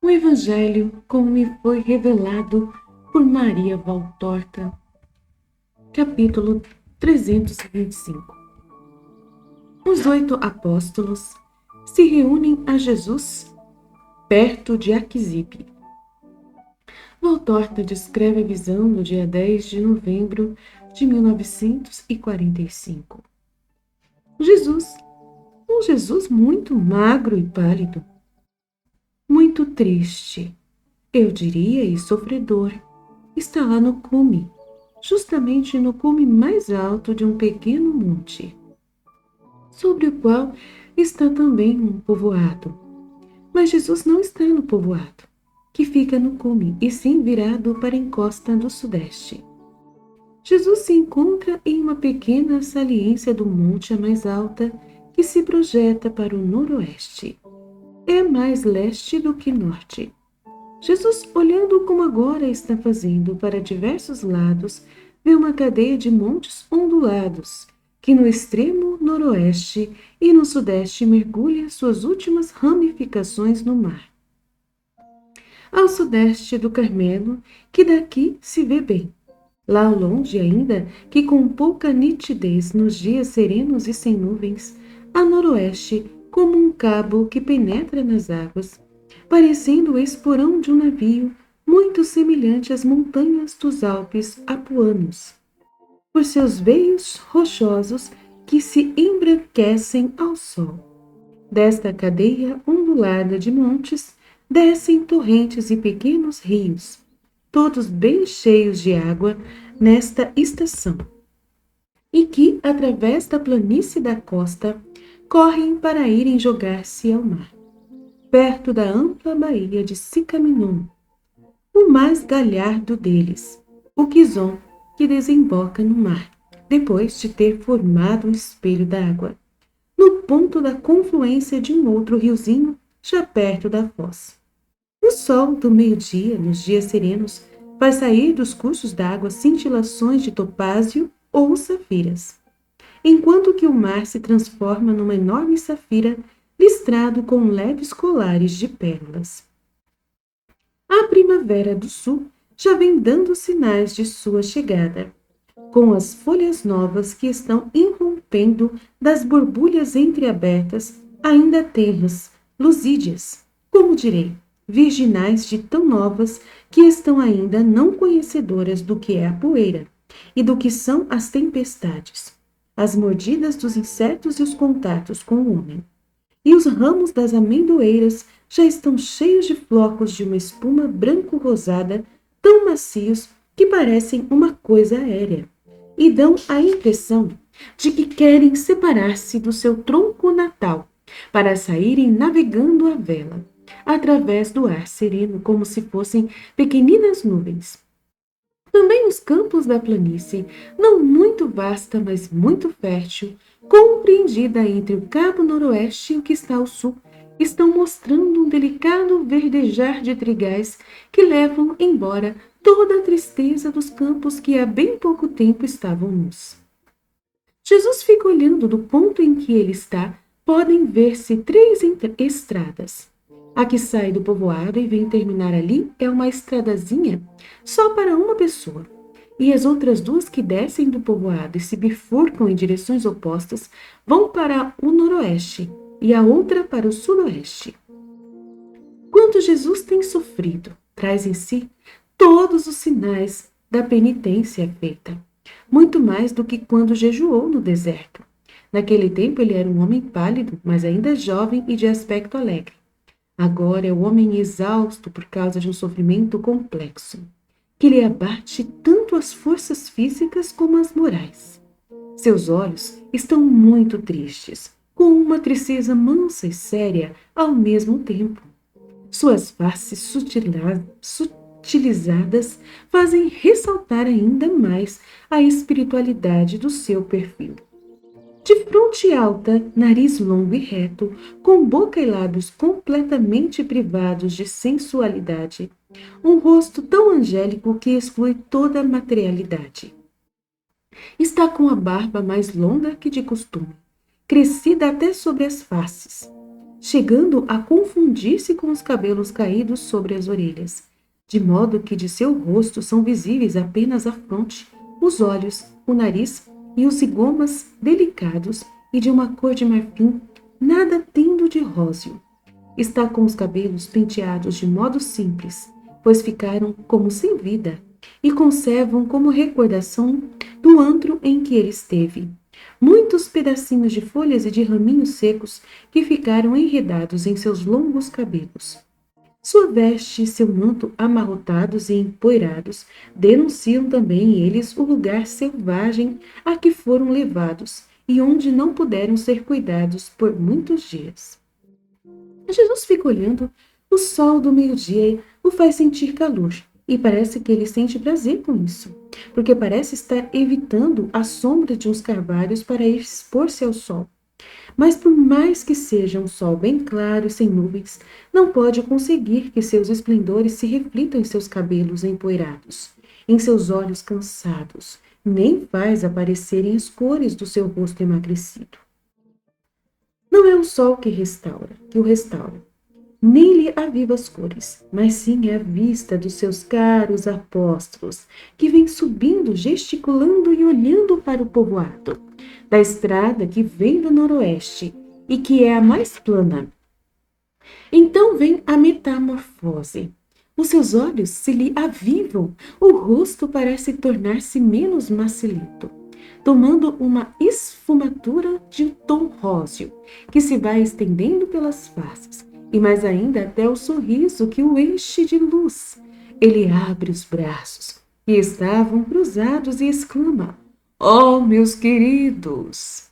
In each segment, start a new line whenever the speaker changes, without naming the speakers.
O Evangelho como me foi revelado por Maria Valtorta, capítulo 325. Os 8 apóstolos se reúnem a Jesus perto de Aquisipe. Valtorta descreve a visão do dia 10 de novembro de 1945. Um Jesus muito magro e pálido, muito triste, eu diria, e sofredor, está lá no cume, justamente no cume mais alto de um pequeno monte, sobre o qual está também um povoado. Mas Jesus não está no povoado, que fica no cume, e sim virado para a encosta do sudeste. Jesus se encontra em uma pequena saliência do monte a mais alta, que se projeta para o noroeste. É mais leste do que norte. Jesus, olhando como agora está fazendo para diversos lados, vê uma cadeia de montes ondulados, que no extremo noroeste e no sudeste mergulha suas últimas ramificações no mar. Ao sudeste do Carmelo, que daqui se vê bem. Lá ao longe ainda, que com pouca nitidez nos dias serenos e sem nuvens, a noroeste, como um cabo que penetra nas águas, parecendo o esporão de um navio, muito semelhante às montanhas dos Alpes apuanos, por seus veios rochosos que se embranquecem ao sol. Desta cadeia ondulada de montes, descem torrentes e pequenos rios, todos bem cheios de água nesta estação, e que, através da planície da costa, correm para irem jogar-se ao mar, perto da ampla baía de Sicaminon, o mais galhardo deles, o Quizon, que desemboca no mar, depois de ter formado um espelho d'água, no ponto da confluência de um outro riozinho, já perto da foz. O sol do meio-dia, nos dias serenos, faz sair dos cursos d'água cintilações de topázio ou safiras, enquanto que o mar se transforma numa enorme safira listrado com leves colares de pérolas. A primavera do sul já vem dando sinais de sua chegada, com as folhas novas que estão irrompendo das borbulhas entreabertas, ainda tenras, luzídeas, como direi, virginais de tão novas que estão ainda não conhecedoras do que é a poeira e do que são as tempestades, as mordidas dos insetos e os contatos com o homem. E os ramos das amendoeiras já estão cheios de flocos de uma espuma branco-rosada, tão macios que parecem uma coisa aérea, e dão a impressão de que querem separar-se do seu tronco natal para saírem navegando à vela, através do ar sereno, como se fossem pequeninas nuvens. Também os campos da planície, não muito vasta, mas muito fértil, compreendida entre o cabo noroeste e o que está ao sul, estão mostrando um delicado verdejar de trigais que levam embora toda a tristeza dos campos que há bem pouco tempo estavam nus. Jesus fica olhando do ponto em que ele está, podem ver-se 3 estradas. A que sai do povoado e vem terminar ali é uma estradazinha só para uma pessoa. E as outras 2 que descem do povoado e se bifurcam em direções opostas vão para o noroeste e a outra para o sudoeste. Quanto Jesus tem sofrido, traz em si todos os sinais da penitência feita, muito mais do que quando jejuou no deserto. Naquele tempo ele era um homem pálido, mas ainda jovem e de aspecto alegre. Agora é o homem exausto por causa de um sofrimento complexo, que lhe abate tanto as forças físicas como as morais. Seus olhos estão muito tristes, com uma tristeza mansa e séria ao mesmo tempo. Suas faces sutilizadas fazem ressaltar ainda mais a espiritualidade do seu perfil. De fronte alta, nariz longo e reto, com boca e lábios completamente privados de sensualidade, um rosto tão angélico que exclui toda a materialidade. Está com a barba mais longa que de costume, crescida até sobre as faces. chegando a confundir-se com os cabelos caídos sobre as orelhas, de modo que de seu rosto são visíveis apenas a fronte, os olhos, o nariz e os zigomas delicados e de uma cor de marfim, nada tendo de róseo. Está com os cabelos penteados de modo simples, pois ficaram como sem vida, e conservam como recordação do antro em que ele esteve muitos pedacinhos de folhas e de raminhos secos que ficaram enredados em seus longos cabelos. Sua veste e seu manto amarrotados e empoeirados denunciam também eles o lugar selvagem a que foram levados e onde não puderam ser cuidados por muitos dias. Jesus fica olhando. O sol do meio-dia o faz sentir calor, e parece que ele sente prazer com isso, porque parece estar evitando a sombra de uns carvalhos para expor-se ao sol. Mas por mais que seja um sol bem claro e sem nuvens, não pode conseguir que seus esplendores se reflitam em seus cabelos empoeirados, em seus olhos cansados, nem faz aparecerem as cores do seu rosto emagrecido. Não é o sol que o restaura, nem lhe aviva as cores, mas sim é a vista dos seus caros apóstolos, que vem subindo, gesticulando e olhando para o povoado, da estrada que vem do noroeste e que é a mais plana. Então vem a metamorfose. Os seus olhos se lhe avivam, o rosto parece tornar-se menos macilento, tomando uma esfumatura de tom róseo, que se vai estendendo pelas faces, e mais ainda até o sorriso que o enche de luz. Ele abre os braços, que estavam cruzados, e exclama: "Oh, meus queridos!"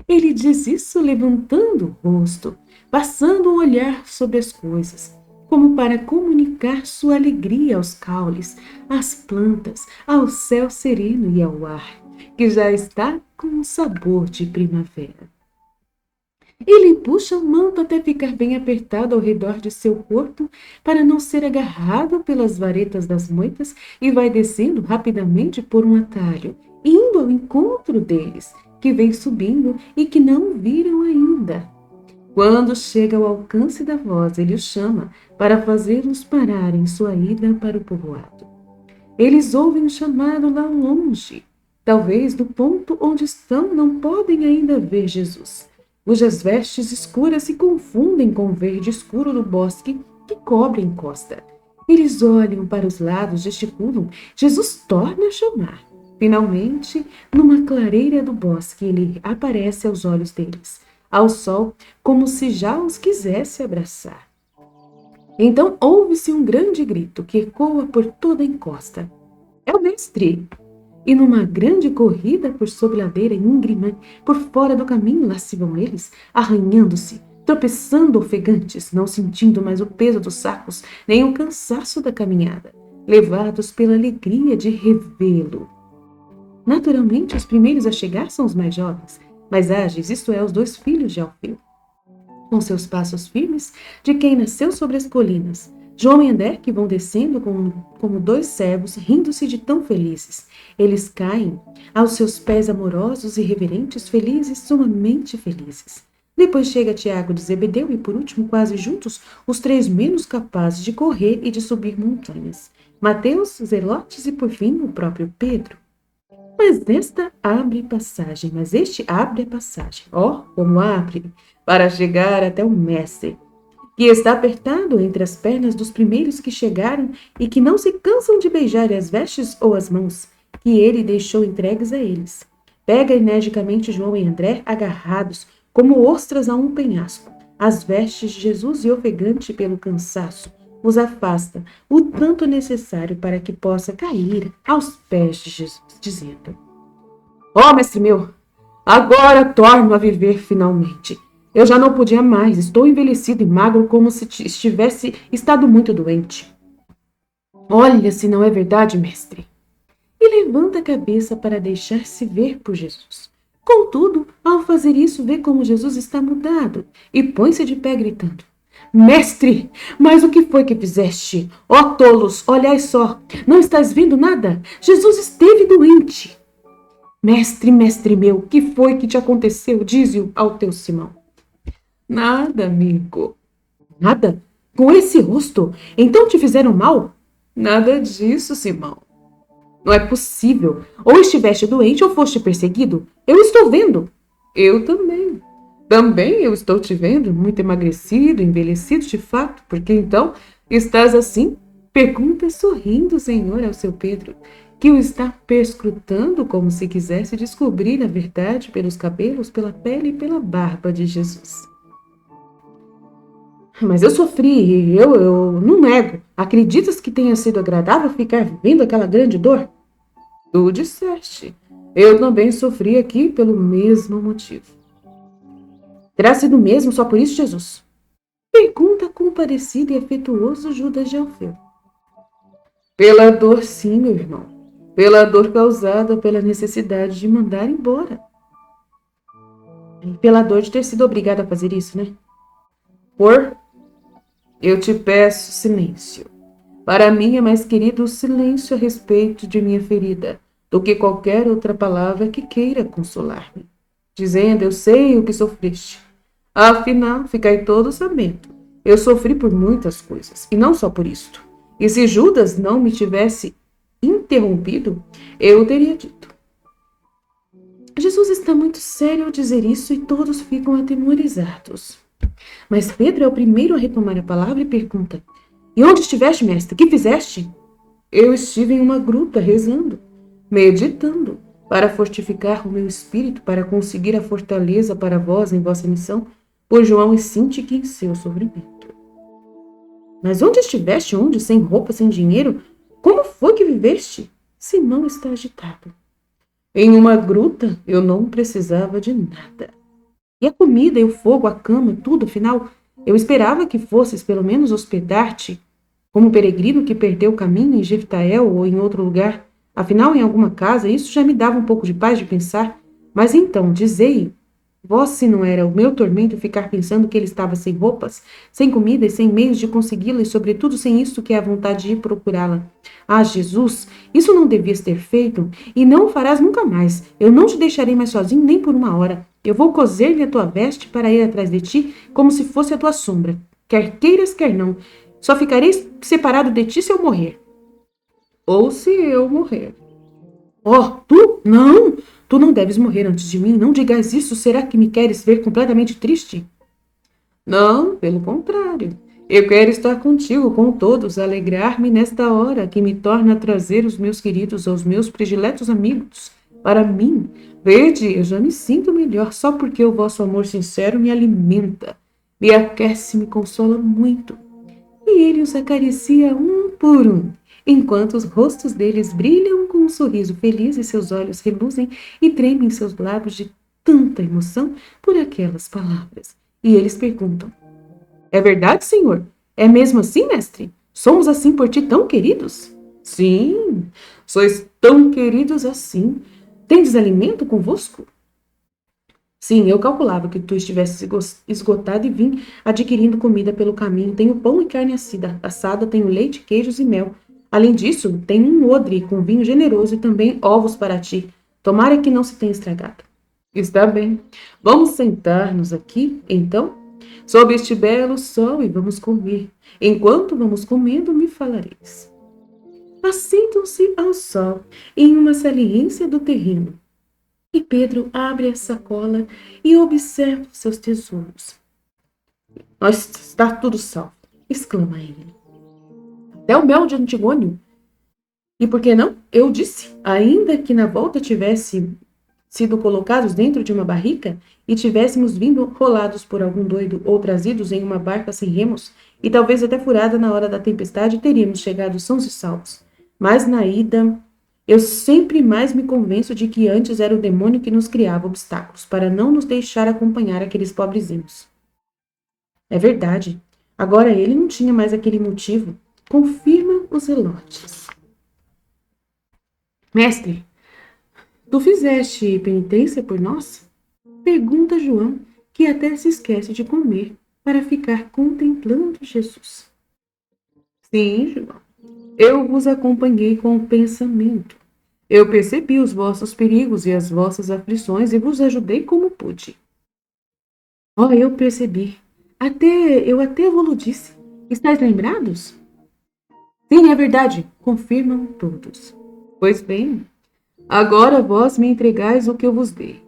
Ele diz isso levantando o rosto, passando o olhar sobre as coisas, como para comunicar sua alegria aos caules, às plantas, ao céu sereno e ao ar, que já está com um sabor de primavera. Ele puxa o manto até ficar bem apertado ao redor de seu corpo para não ser agarrado pelas varetas das moitas e vai descendo rapidamente por um atalho, indo ao encontro deles, que vem subindo e que não o viram ainda. Quando chega ao alcance da voz, ele os chama para fazê-los parar em sua ida para o povoado. Eles ouvem o chamado lá longe. Talvez do ponto onde estão não podem ainda ver Jesus, cujas vestes escuras se confundem com o verde escuro do bosque que cobre a encosta. Eles olham para os lados, gesticulam. Jesus torna a chamar. Finalmente, numa clareira do bosque, ele aparece aos olhos deles, ao sol, como se já os quisesse abraçar. Então ouve-se um grande grito que ecoa por toda a encosta. É o mestre! E numa grande corrida por sob ladeira íngreme, por fora do caminho, lá se vão eles, arranhando-se, tropeçando ofegantes, não sentindo mais o peso dos sacos, nem o cansaço da caminhada, levados pela alegria de revê-lo. Naturalmente, os primeiros a chegar são os mais jovens, mais ágeis, isto é, os 2 filhos de Alfeu. Com seus passos firmes, de quem nasceu sobre as colinas, João e André, que vão descendo como 2 servos, rindo-se de tão felizes. Eles caem aos seus pés amorosos e reverentes, felizes, sumamente felizes. Depois chega Tiago de Zebedeu e, por último, quase juntos, os 3 menos capazes de correr e de subir montanhas: Mateus, Zelotes e, por fim, o próprio Pedro. Mas este abre a passagem. Como abre! Para chegar até o mestre, que está apertado entre as pernas dos primeiros que chegaram e que não se cansam de beijar as vestes ou as mãos, que ele deixou entregues a eles. Pega energicamente João e André, agarrados, como ostras a um penhasco, as vestes de Jesus, e ofegante pelo cansaço, os afasta o tanto necessário para que possa cair aos pés de Jesus, dizendo: "Ó, mestre meu, agora torno a viver finalmente. Eu já não podia mais, estou envelhecido e magro como se estivesse estado muito doente." "Olha se não é verdade, mestre." E levanta a cabeça para deixar-se ver por Jesus. Contudo, ao fazer isso, vê como Jesus está mudado e põe-se de pé gritando: "Mestre, mas o que foi que fizeste? Ó tolos, olhai só, não estás vendo nada? Jesus esteve doente." "Mestre, mestre meu, que foi que te aconteceu? Dize-o ao teu Simão." Nada, amigo. Nada? Com esse rosto? Então te fizeram mal? Nada disso, Simão. Não é possível. Ou estiveste doente ou foste perseguido. Eu estou vendo. Eu também. Também eu estou te vendo, muito emagrecido, envelhecido de fato, porque então estás assim? Pergunta sorrindo o Senhor ao seu Pedro, que o está perscrutando como se quisesse descobrir a verdade pelos cabelos, pela pele e pela barba de Jesus. Mas eu sofri, eu não nego. Acreditas que tenha sido agradável ficar vendo aquela grande dor? Tu disseste. Eu também sofri aqui pelo mesmo motivo. Terá sido mesmo só por isso, Jesus? Pergunta compadecido e afetuoso Judas de Alfeu. Pela dor, sim, meu irmão. Pela dor causada pela necessidade de mandar embora. E pela dor de ter sido obrigado a fazer isso, né? Por eu te peço silêncio. Para mim é mais querido o silêncio a respeito de minha ferida do que qualquer outra palavra que queira consolar-me. Dizendo, eu sei o que sofreste. Afinal, ficai todos sabendo. Eu sofri por muitas coisas, e não só por isto. E se Judas não me tivesse interrompido, eu teria dito. Jesus está muito sério ao dizer isso e todos ficam atemorizados. Mas Pedro é o primeiro a retomar a palavra e pergunta: E onde estiveste, mestre? Que fizeste? Eu estive em uma gruta rezando, meditando, para fortificar o meu espírito, para conseguir a fortaleza para vós em vossa missão, pois João é sinte em seu sofrimento. Mas onde estiveste? Onde? Sem roupa, sem dinheiro? Como foi que viveste? Simão está agitado. Em uma gruta eu não precisava de nada. E a comida, e o fogo, a cama, tudo, afinal, eu esperava que fosses pelo menos hospedar-te como peregrino que perdeu o caminho em Jeftael ou em outro lugar. Afinal, em alguma casa, isso já me dava um pouco de paz de pensar. Mas então, dizei, vós se não era o meu tormento ficar pensando que ele estava sem roupas, sem comida e sem meios de consegui-la e, sobretudo, sem isto que é a vontade de ir procurá-la. Ah, Jesus, isso não devias ter feito e não o farás nunca mais. Eu não te deixarei mais sozinho nem por uma hora. Eu vou coser-lhe a tua veste para ir atrás de ti como se fosse a tua sombra. Quer queiras, quer não. Só ficarei separado de ti se eu morrer. Ou se eu morrer. Oh, tu? Não! Tu não deves morrer antes de mim. Não digas isso. Será que me queres ver completamente triste? Não, pelo contrário. Eu quero estar contigo, com todos, alegrar-me nesta hora que me torna a trazer os meus queridos aos meus prediletos amigos. Para mim, vede, eu já me sinto melhor só porque o vosso amor sincero me alimenta, me aquece, me consola muito. E ele os acaricia um por um, enquanto os rostos deles brilham com um sorriso feliz e seus olhos reluzem e tremem seus lábios de tanta emoção por aquelas palavras. E eles perguntam: É verdade, senhor? É mesmo assim, mestre? Somos assim por ti tão queridos? Sim, sois tão queridos assim. Tendes alimento convosco? Sim, eu calculava que tu estivesse esgotado e vim adquirindo comida pelo caminho. Tenho pão e carne assada, tenho leite, queijos e mel. Além disso, tenho um odre com vinho generoso e também ovos para ti. Tomara que não se tenha estragado. Está bem. Vamos sentar-nos aqui, então, sob este belo sol e vamos comer. Enquanto vamos comendo, me falareis. Assentam-se ao sol em uma saliência do terreno. E Pedro abre a sacola e observa os seus tesouros. Está tudo salvo, exclama ele. Até o mel de Antigônio. E por que não? Eu disse, ainda que na volta tivesse sido colocados dentro de uma barrica e tivéssemos vindo rolados por algum doido ou trazidos em uma barca sem remos e talvez até furada na hora da tempestade, teríamos chegado sãos e salvos. Mas na ida, eu sempre mais me convenço de que antes era o demônio que nos criava obstáculos para não nos deixar acompanhar aqueles pobrezinhos. É verdade. Agora ele não tinha mais aquele motivo. Confirma os relotes. Mestre, tu fizeste penitência por nós? Pergunta João, que até se esquece de comer para ficar contemplando Jesus. Sim, João. Eu vos acompanhei com o pensamento. Eu percebi os vossos perigos e as vossas aflições e vos ajudei como pude. Oh, eu percebi. Eu até vou disse. Estáis lembrados? Sim, é verdade, confirmam todos. Pois bem, agora vós me entregais o que eu vos dei.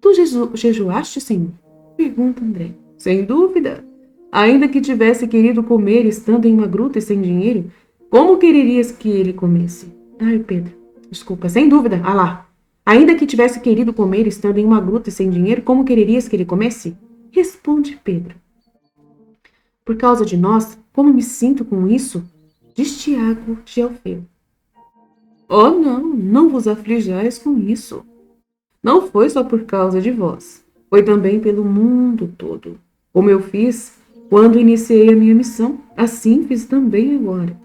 Tu jejuaste, Senhor? Pergunta André. Sem dúvida. Ainda que tivesse querido comer estando em uma gruta e sem dinheiro, como quererias que ele comesse? Ai, Pedro, desculpa, sem dúvida, Alá. Ainda que tivesse querido comer estando em uma gruta e sem dinheiro, como quererias que ele comesse? Responde Pedro. Por causa de nós, como me sinto com isso? Diz Tiago de Alfeu. Oh, não, não vos aflijais com isso. Não foi só por causa de vós, foi também pelo mundo todo. Como eu fiz quando iniciei a minha missão, assim fiz também agora.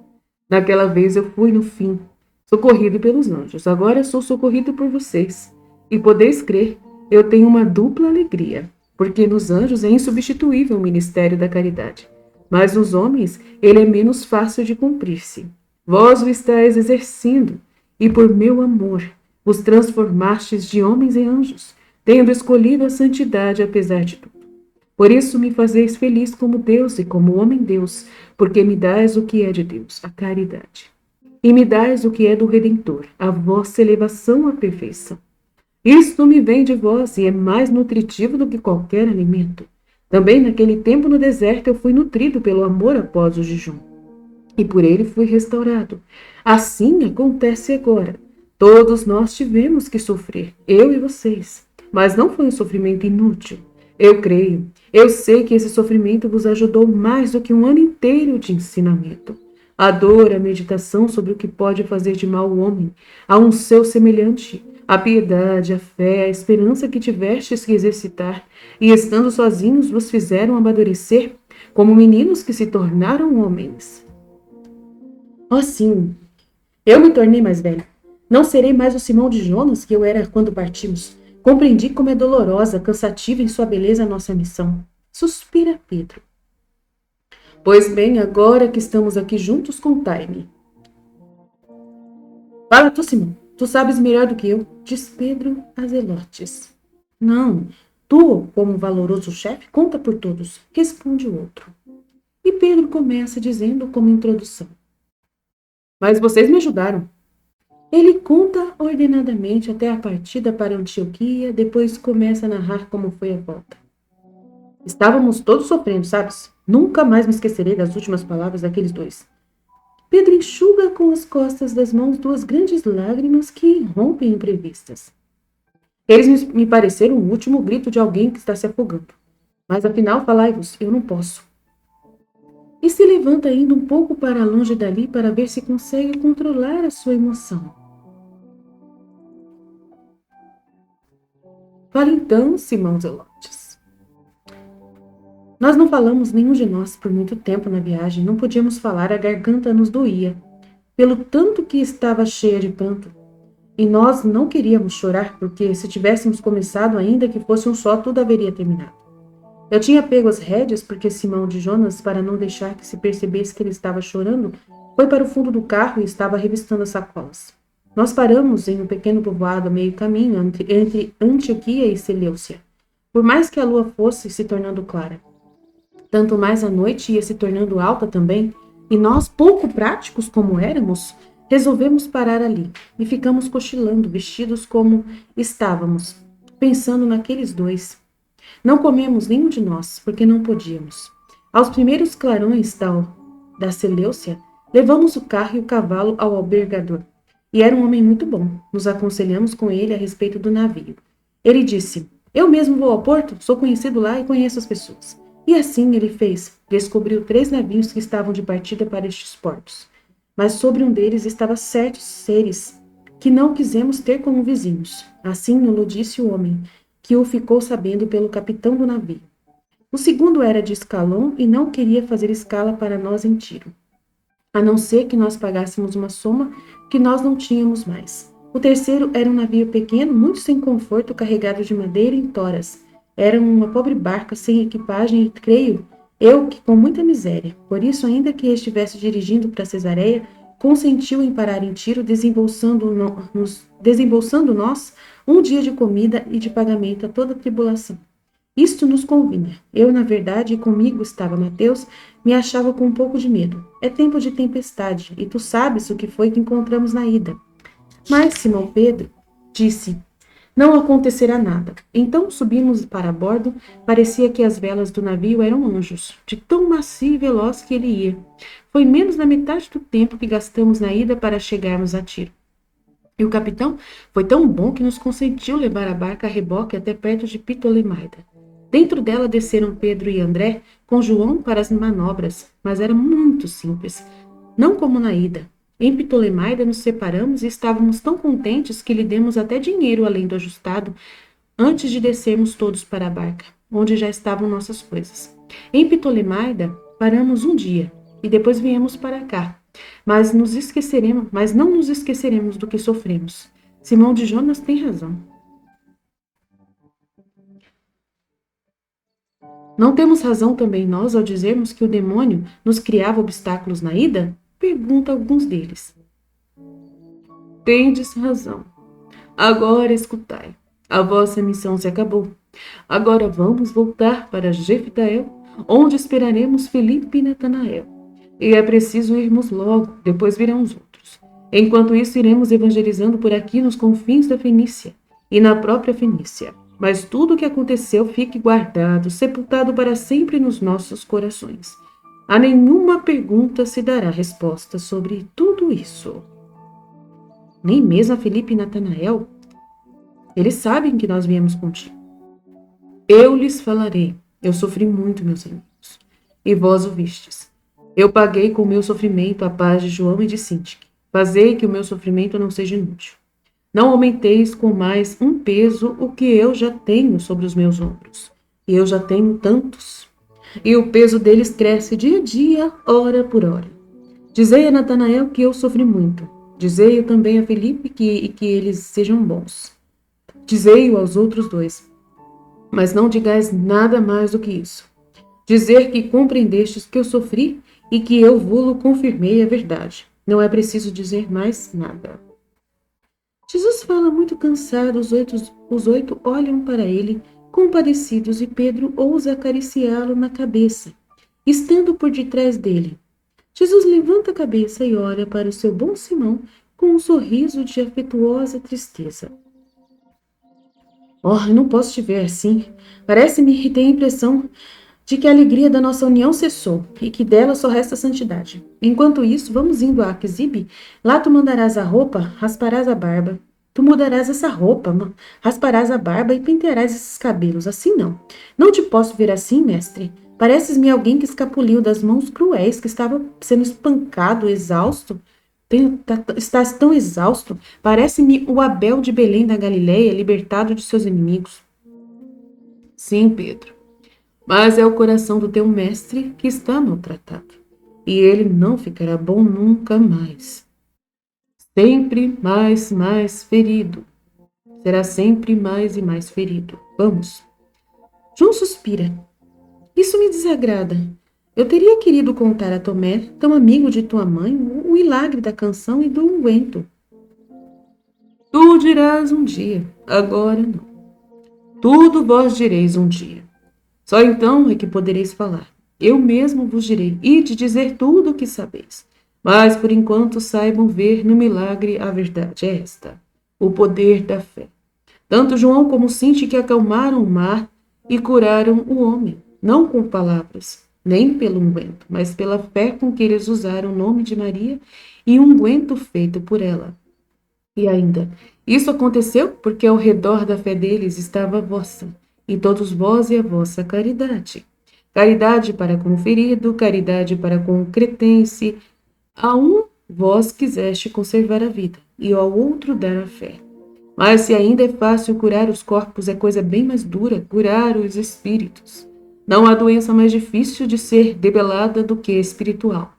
Naquela vez eu fui no fim, socorrido pelos anjos, agora sou socorrido por vocês. E podeis crer, eu tenho uma dupla alegria, porque nos anjos é insubstituível o ministério da caridade, mas nos homens ele é menos fácil de cumprir-se. Vós o estáis exercendo, e por meu amor os transformastes de homens em anjos, tendo escolhido a santidade apesar de tudo. Por isso me fazeis feliz como Deus e como homem-Deus, porque me dais o que é de Deus, a caridade. E me dais o que é do Redentor, a vossa elevação à perfeição. Isto me vem de vós e é mais nutritivo do que qualquer alimento. Também naquele tempo no deserto eu fui nutrido pelo amor após o jejum, e por ele fui restaurado. Assim acontece agora. Todos nós tivemos que sofrer, eu e vocês, mas não foi um sofrimento inútil. Eu creio, eu sei que esse sofrimento vos ajudou mais do que um ano inteiro de ensinamento. A dor, a meditação sobre o que pode fazer de mal o homem a um seu semelhante, a piedade, a fé, a esperança que tivestes que exercitar, e estando sozinhos vos fizeram amadurecer como meninos que se tornaram homens. Oh, sim, eu me tornei mais velho. Não serei mais o Simão de Jonas que eu era quando partimos. Compreendi como é dolorosa, cansativa em sua beleza a nossa missão. Suspira Pedro. Pois bem, agora que estamos aqui juntos, contai-me. Fala tu, Simão. Tu sabes melhor do que eu, diz Pedro a Zelotes. Não, tu, como valoroso chefe, conta por todos, responde o outro. E Pedro começa dizendo como introdução. Mas vocês me ajudaram. Ele conta ordenadamente até a partida para Antioquia, depois começa a narrar como foi a volta. Estávamos todos sofrendo, sabes? Nunca mais me esquecerei das últimas palavras daqueles dois. Pedro enxuga com as costas das mãos duas grandes lágrimas que rompem imprevistas. Eles me pareceram o último grito de alguém que está se afogando. Mas afinal, falai-vos, eu não posso. E se levanta indo um pouco para longe dali para ver se consegue controlar a sua emoção. Fala então, Simão Zelotes. Nós não falamos nenhum de nós por muito tempo na viagem, não podíamos falar, a garganta nos doía, pelo tanto que estava cheia de pranto. E nós não queríamos chorar, porque se tivéssemos começado ainda que fosse um só, tudo haveria terminado. Eu tinha pego as rédeas porque Simão de Jonas, para não deixar que se percebesse que ele estava chorando, foi para o fundo do carro e estava revistando as sacolas. Nós paramos em um pequeno povoado a meio caminho entre Antioquia e Seleucia. Por mais que a lua fosse se tornando clara, tanto mais a noite ia se tornando alta também, e nós, pouco práticos como éramos, resolvemos parar ali e ficamos cochilando, vestidos como estávamos, pensando naqueles dois. Não comemos nenhum de nós, porque não podíamos. Aos primeiros clarões da Seleucia, levamos o carro e o cavalo ao albergador. E era um homem muito bom. Nos aconselhamos com ele a respeito do navio. Ele disse, eu mesmo vou ao porto, sou conhecido lá e conheço as pessoas. E assim ele fez. Descobriu 3 navios que estavam de partida para estes portos. Mas sobre um deles estavam certos seres que não quisemos ter como vizinhos. Assim nos disse o homem, que o ficou sabendo pelo capitão do navio. O segundo era de Escalon e não queria fazer escala para nós em Tiro, a não ser que nós pagássemos uma soma que nós não tínhamos mais. O terceiro era um navio pequeno, muito sem conforto, carregado de madeira em toras. Era uma pobre barca sem equipagem e creio eu que com muita miséria. Por isso, ainda que estivesse dirigindo para Cesareia, consentiu em parar em Tiro, desembolsando nós um dia de comida e de pagamento a toda a tribulação. Isto nos convinha. Eu, na verdade, e comigo estava Mateus, me achava com um pouco de medo. É tempo de tempestade, e tu sabes o que foi que encontramos na ida. Mas Simão Pedro disse: não acontecerá nada. Então subimos para bordo. Parecia que as velas do navio eram anjos, de tão macio e veloz que ele ia. Foi menos da metade do tempo que gastamos na ida para chegarmos a Tiro. E o capitão foi tão bom que nos consentiu levar a barca a reboque até perto de Ptolemaida. Dentro dela desceram Pedro e André com João para as manobras, mas era muito simples, não como na ida. Em Ptolemaida nos separamos e estávamos tão contentes que lhe demos até dinheiro além do ajustado antes de descermos todos para a barca, onde já estavam nossas coisas. Em Ptolemaida paramos um dia e depois viemos para cá, mas não nos esqueceremos do que sofremos. Simão de Jonas tem razão. Não temos razão também nós ao dizermos que o demônio nos criava obstáculos na ida? Pergunta alguns deles. Tendes razão. Agora escutai. A vossa missão se acabou. Agora vamos voltar para Jeftael, onde esperaremos Felipe e Natanael. E é preciso irmos logo, depois virão os outros. Enquanto isso, iremos evangelizando por aqui nos confins da Fenícia e na própria Fenícia. Mas tudo o que aconteceu fique guardado, sepultado para sempre nos nossos corações. A nenhuma pergunta se dará resposta sobre tudo isso. Nem mesmo a Felipe e Natanael? Eles sabem que nós viemos contigo. Eu lhes falarei. Eu sofri muito, meus amigos, e vós o vistes. Eu paguei com o meu sofrimento a paz de João e de Sintique. Fazei que o meu sofrimento não seja inútil. Não aumenteis com mais um peso o que eu já tenho sobre os meus ombros. E eu já tenho tantos. E o peso deles cresce dia a dia, hora por hora. Dizei a Natanael que eu sofri muito. Dizei-o também a Felipe que eles sejam bons. Dizei-o aos outros dois. Mas não digais nada mais do que isso. Dizer que compreendestes que eu sofri e que eu vou-lo confirmei a verdade. Não é preciso dizer mais nada. Jesus fala muito cansado, os oito olham para ele, compadecidos, e Pedro ousa acariciá-lo na cabeça, estando por detrás dele. Jesus levanta a cabeça e olha para o seu bom Simão com um sorriso de afetuosa tristeza. Oh, eu não posso te ver assim. Parece-me que tenho a impressão de que a alegria da nossa união cessou e que dela só resta santidade. Enquanto isso, vamos indo a Aquisibe. Lá tu mandarás a roupa, rasparás a barba. Tu mudarás essa roupa, rasparás a barba e pentearás esses cabelos. Assim não. Não te posso ver assim, mestre. Pareces-me alguém que escapuliu das mãos cruéis, que estava sendo espancado, exausto. Estás tão exausto. Parece-me o Abel de Belém da Galileia, libertado de seus inimigos. Sim, Pedro. Mas é o coração do teu mestre que está maltratado, e ele não ficará bom nunca mais. Sempre mais ferido. Será sempre mais e mais ferido. Vamos. João suspira. Isso me desagrada. Eu teria querido contar a Tomé, tão amigo de tua mãe, o milagre da canção e do unguento. Tu dirás um dia, agora não. Tudo vós direis um dia. Só então é que podereis falar. Eu mesmo vos direi, e de dizer tudo o que sabeis. Mas, por enquanto, saibam ver no milagre a verdade é esta, o poder da fé. Tanto João como Sintique acalmaram o mar e curaram o homem, não com palavras, nem pelo unguento, mas pela fé com que eles usaram o nome de Maria e o unguento feito por ela. E ainda, isso aconteceu porque ao redor da fé deles estava a vossa, e todos vós e a vossa caridade. Caridade para com o ferido, caridade para com o cretense. A um vós quiseste conservar a vida, e ao outro dar a fé. Mas se ainda é fácil curar os corpos, é coisa bem mais dura curar os espíritos. Não há doença mais difícil de ser debelada do que espiritual.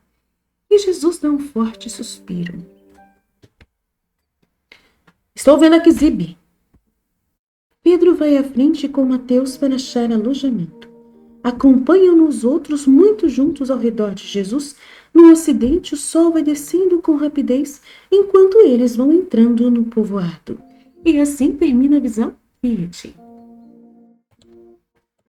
E Jesus dá um forte suspiro. Estou vendo Aquisibe. Pedro vai à frente com Mateus para achar alojamento. Acompanham-no os outros muito juntos ao redor de Jesus. No ocidente, o sol vai descendo com rapidez, enquanto eles vão entrando no povoado. E assim termina a visão Fiat.